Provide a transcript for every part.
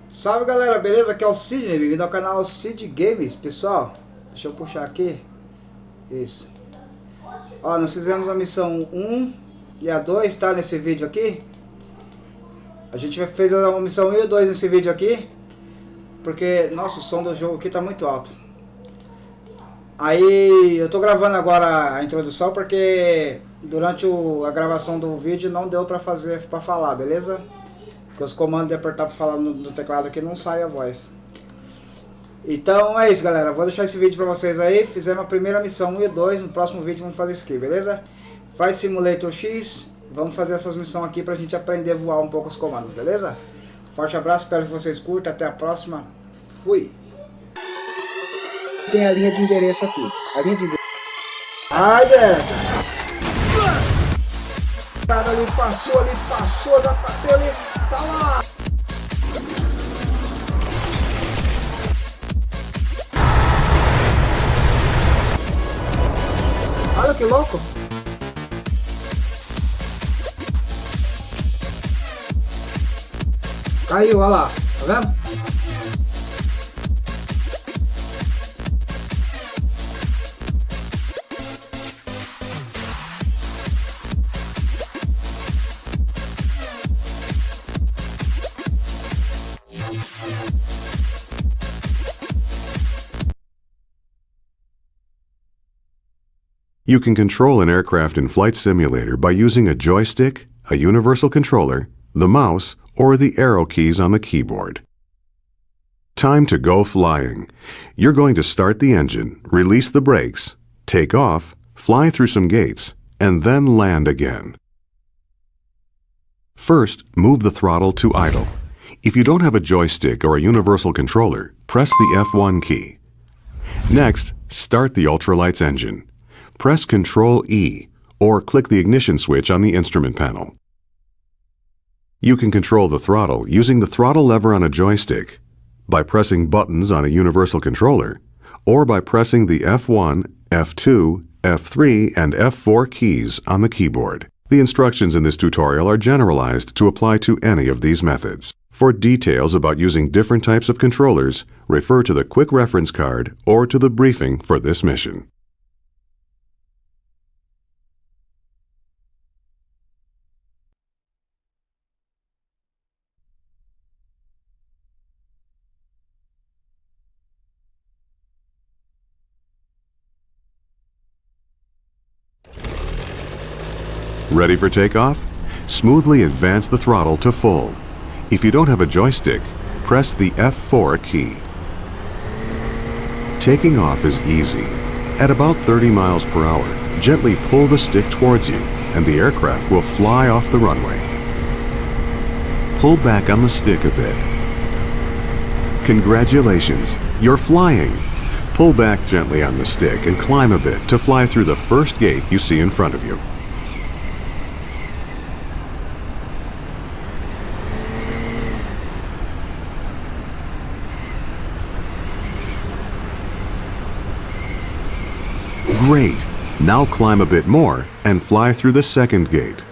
Salve galera, beleza? Aqui é o Sidney, bem-vindo ao canal Sid Games. Pessoal, deixa eu puxar aqui. Isso. Ó, nós fizemos a missão 1 e a 2, tá? Nesse vídeo aqui. A gente fez a missão 1 e a 2 nesse vídeo aqui. Porque, nossa, o som do jogo aqui tá muito alto. Aí, eu tô gravando agora a introdução porque durante a gravação do vídeo não deu pra falar, beleza? Porque os comandos de apertar para falar no teclado aqui não sai a voz. Então é isso, galera. Vou deixar esse vídeo para vocês aí. Fizemos a primeira missão 1 e 2. No próximo vídeo vamos fazer isso aqui, beleza? Faz Simulator X. Vamos fazer essas missões aqui para a gente aprender a voar um pouco os comandos, beleza? Forte abraço, espero que vocês curtam. Até a próxima. Fui! Tem a linha de endereço aqui. A linha de endereço. Ai, velho! O cara ali passou, já bateu ali. Tá lá! Olha que louco! Caiu, olha lá, tá vendo? You can control an aircraft in Flight Simulator by using a joystick, a universal controller, the mouse, or the arrow keys on the keyboard. Time to go flying. You're going to start the engine, release the brakes, take off, fly through some gates, and then land again. First, move the throttle to idle. If you don't have a joystick or a universal controller, press the F1 key. Next, start the ultralights engine. Press Ctrl E or click the ignition switch on the instrument panel. You can control the throttle using the throttle lever on a joystick, by pressing buttons on a universal controller, or by pressing the F1, F2, F3, and F4 keys on the keyboard. The instructions in this tutorial are generalized to apply to any of these methods. For details about using different types of controllers, refer to the quick reference card or to the briefing for this mission. Ready for takeoff? Smoothly advance the throttle to full. If you don't have a joystick, press the F4 key. Taking off is easy. At about 30 miles per hour, gently pull the stick towards you, and the aircraft will fly off the runway. Pull back on the stick a bit. Congratulations, you're flying! Pull back gently on the stick and climb a bit to fly through the first gate you see in front of you. Great! Now climb a bit more and fly through the second gate.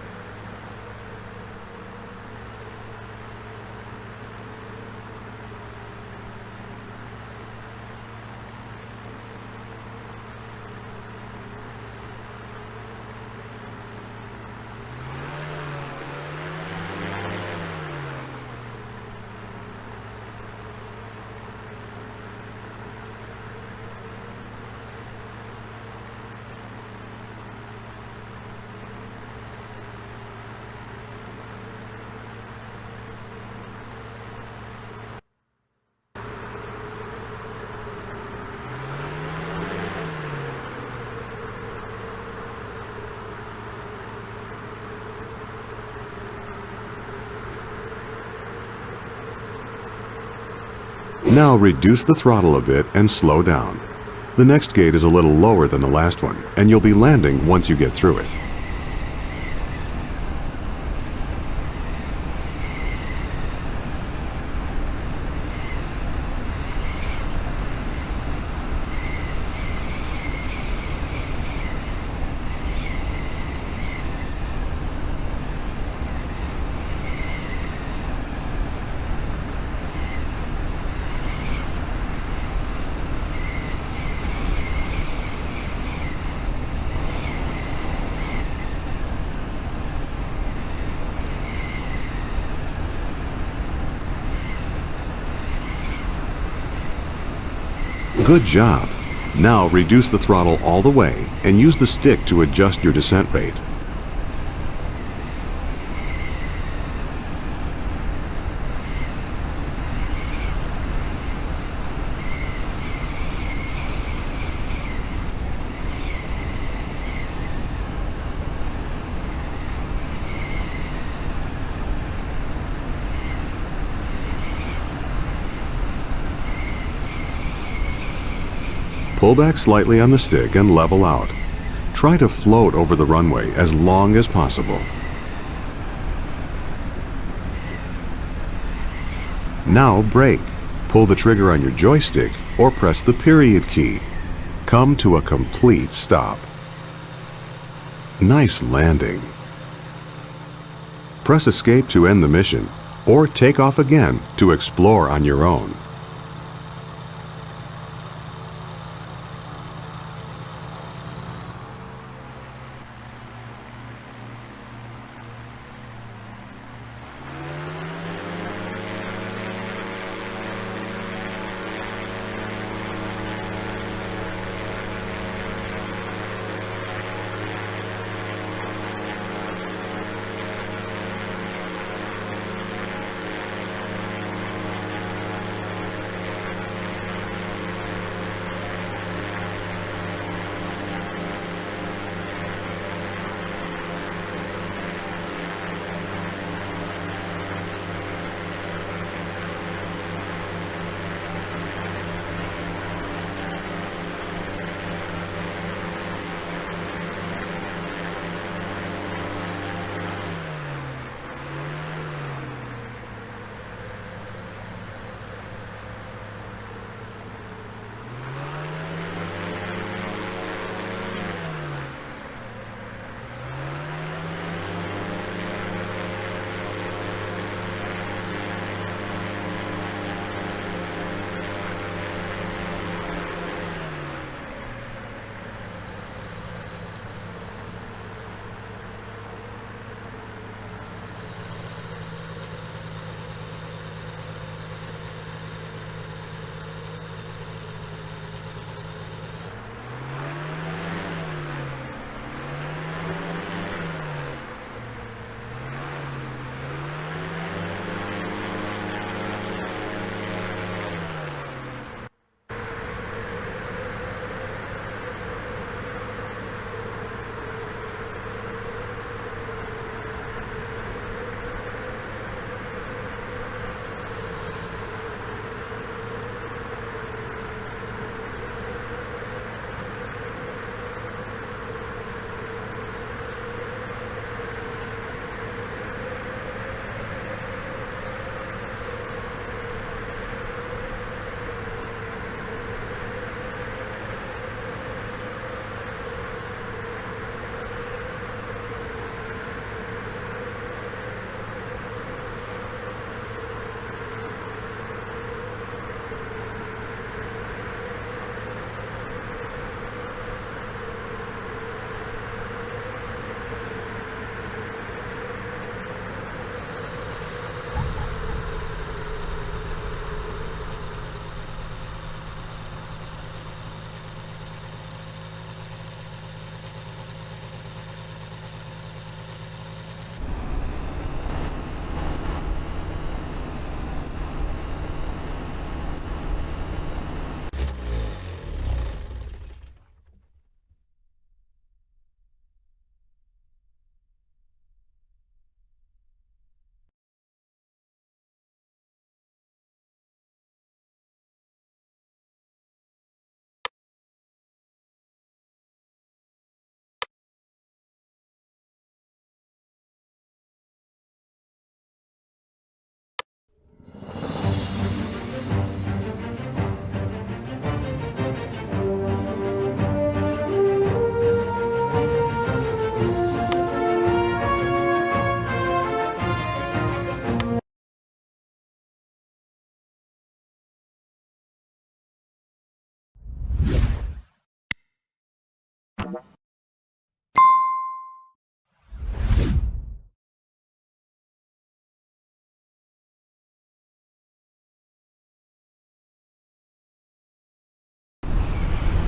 Now reduce the throttle a bit and slow down. The next gate is a little lower than the last one, and you'll be landing once you get through it. Good job. Now reduce the throttle all the way and use the stick to adjust your descent rate. Pull back slightly on the stick and level out. Try to float over the runway as long as possible. Now brake. Pull the trigger on your joystick or press the period key. Come to a complete stop. Nice landing. Press escape to end the mission, or take off again to explore on your own.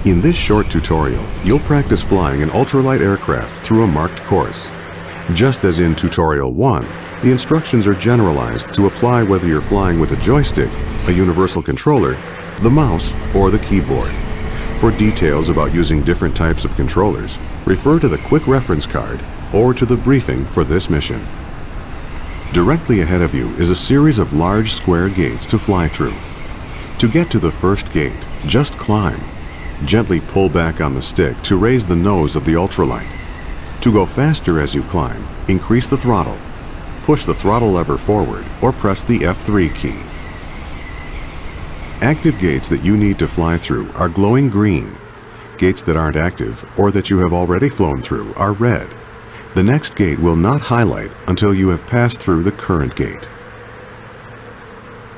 In this short tutorial, you'll practice flying an ultralight aircraft through a marked course. Just as in Tutorial 1, the instructions are generalized to apply whether you're flying with a joystick, a universal controller, the mouse, or the keyboard. For details about using different types of controllers, refer to the quick reference card or to the briefing for this mission. Directly ahead of you is a series of large square gates to fly through. To get to the first gate, just climb. Gently pull back on the stick to raise the nose of the ultralight. To go faster as you climb, increase the throttle. Push the throttle lever forward or press the F3 key. Active gates that you need to fly through are glowing green. Gates that aren't active or that you have already flown through are red. The next gate will not highlight until you have passed through the current gate.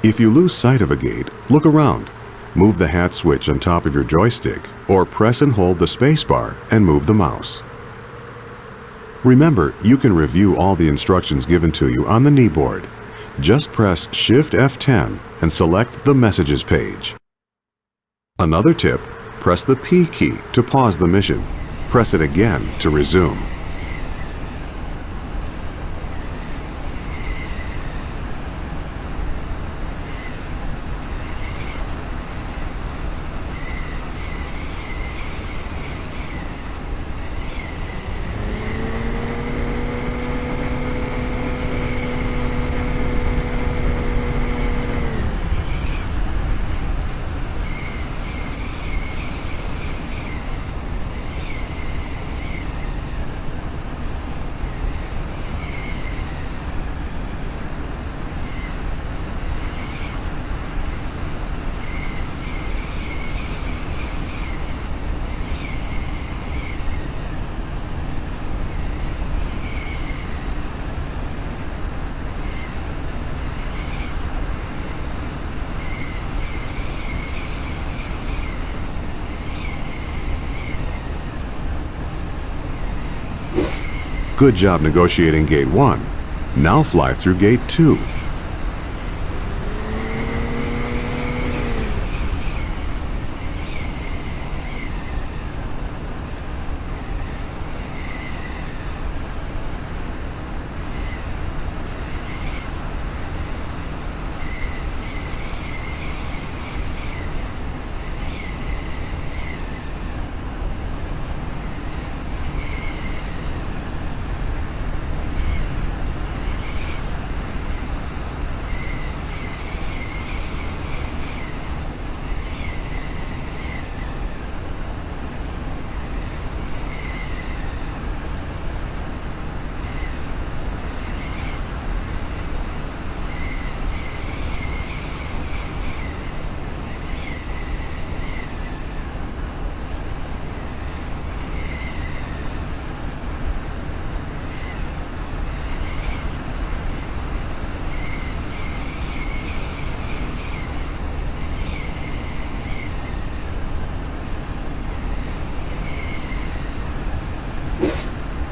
If you lose sight of a gate, look around. Move the hat switch on top of your joystick or press and hold the spacebar and move the mouse. Remember, you can review all the instructions given to you on the kneeboard. Just press Shift F10 and select the Messages page. Another tip, press the P key to pause the mission. Press it again to resume. Good job negotiating Gate 1. Now fly through Gate 2.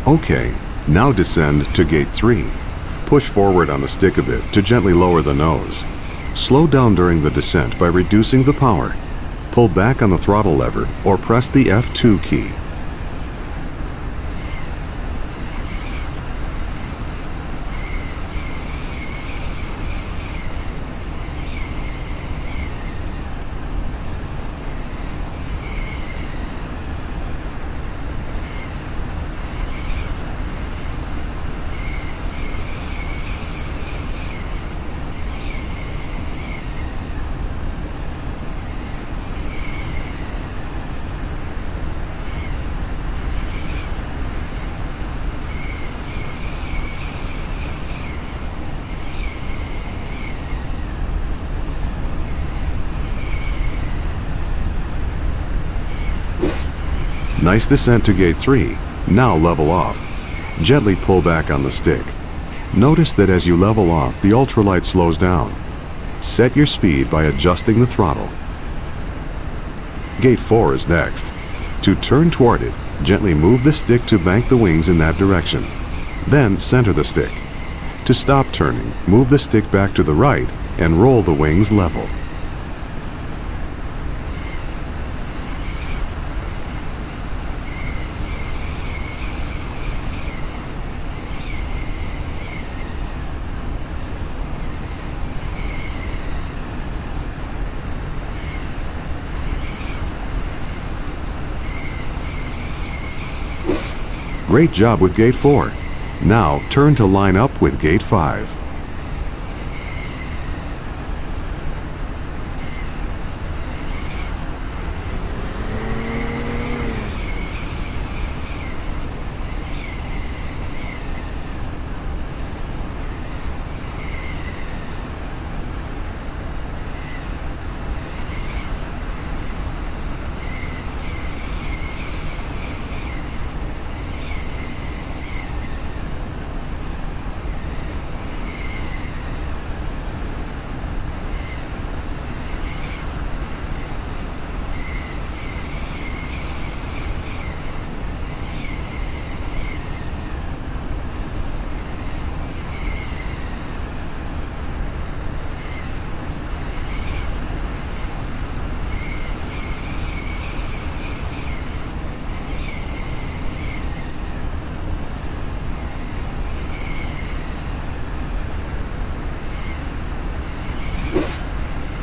Okay, now descend to Gate 3. Push forward on the stick a bit to gently lower the nose. Slow down during the descent by reducing the power. Pull back on the throttle lever or press the F2 key. Nice descent to Gate 3. Now level off. Gently pull back on the stick. Notice that as you level off, the ultralight slows down. Set your speed by adjusting the throttle. Gate 4 is next. To turn toward it, gently move the stick to bank the wings in that direction. Then center the stick. To stop turning, move the stick back to the right and roll the wings level. Great job with gate 4. Now turn to line up with gate 5.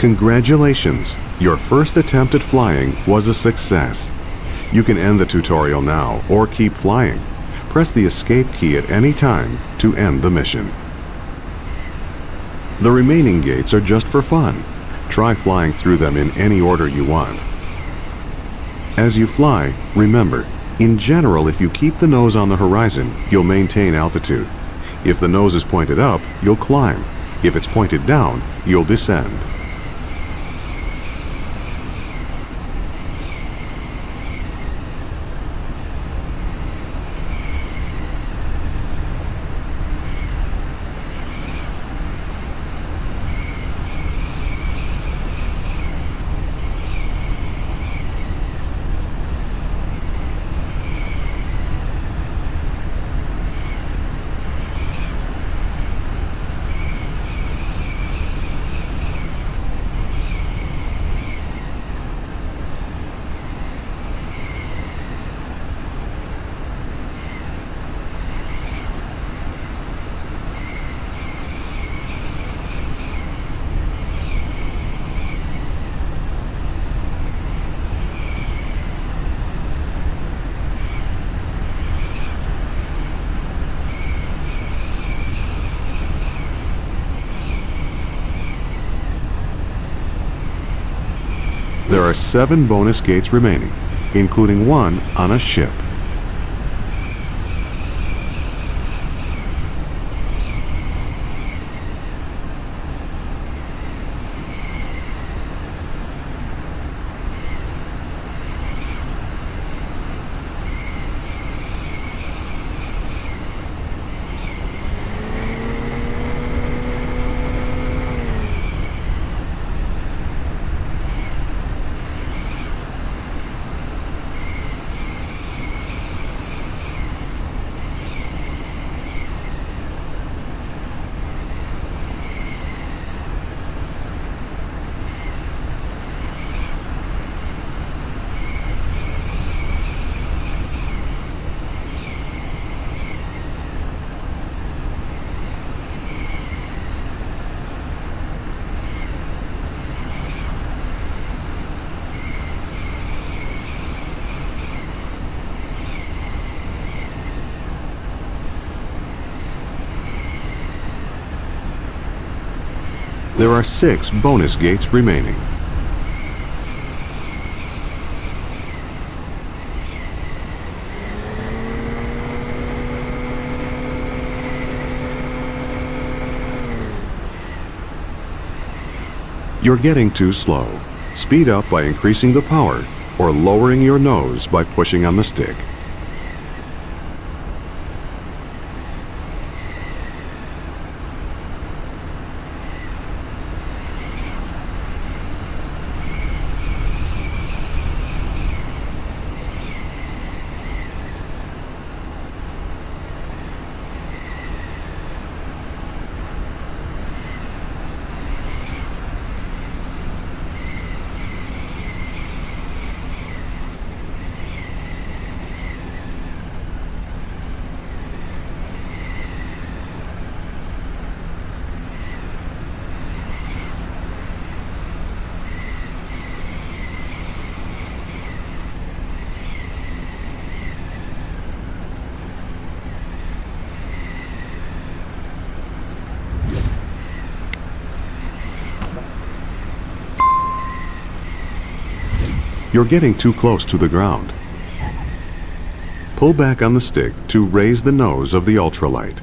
Congratulations! Your first attempt at flying was a success. You can end the tutorial now or keep flying. Press the escape key at any time to end the mission. The remaining gates are just for fun. Try flying through them in any order you want. As you fly, remember, in general, if you keep the nose on the horizon, you'll maintain altitude. If the nose is pointed up, you'll climb. If it's pointed down, you'll descend. There are 7 bonus gates remaining, including one on a ship. There are 6 bonus gates remaining. You're getting too slow. Speed up by increasing the power or lowering your nose by pushing on the stick. You're getting too close to the ground. Pull back on the stick to raise the nose of the ultralight.